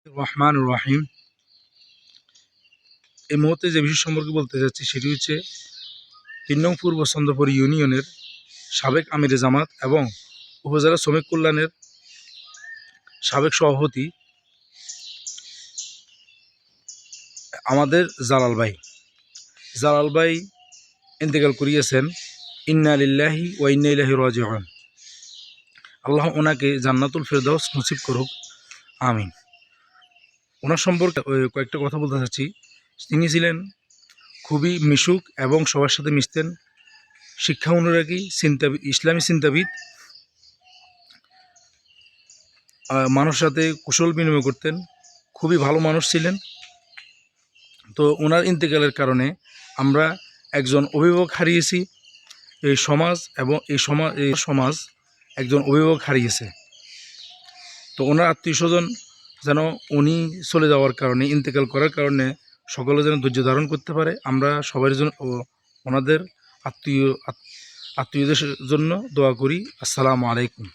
রহমান রহিম। এই মুহূর্তে যে বিষয় সম্পর্কে বলতে যাচ্ছি সেটি হচ্ছে ৩ নং পূর্ব চন্দ্রপুর ইউনিয়নের সাবেক আমিরে জামাত এবং উপজেলা শ্রমিক কল্যাণের সাবেক সভাপতি আমাদের জালাল ভাই ইন্তেকাল করিয়েছেন। ইন্না লিল্লাহি ওয়া ইন্না ইলাইহি রাজিউন। আল্লাহ ওনাকে জান্নাতুল ফেরদাউস নসিব করুক, আমিন। ওনার সম্পর্কে কয়েকটা কথা বলতে চাচ্ছি। তিনি ছিলেন খুবই মিশুক এবং সবার সাথে মিশতেন, শিক্ষা অনুরাগী, ইসলামী চিন্তাবিদ, মানুষের সাথে কুশল বিনিময় করতেন, খুবই ভালো মানুষ ছিলেন। তো ওনার ইন্তেকালের কারণে আমরা একজন অভিভাবক হারিয়েছি। এই সমাজ একজন অভিভাবক হারিয়েছে। তো ওনার আত্মীয় স্বজন যেন উনি চলে যাওয়ার কারণে, ইন্তেকাল করার কারণে সকলে যেন ধৈর্য ধারণ করতে পারে। আমরা সবার জন্য ওনাদের আত্মীয়দের জন্য দোয়া করি। আসসালামু আলাইকুম।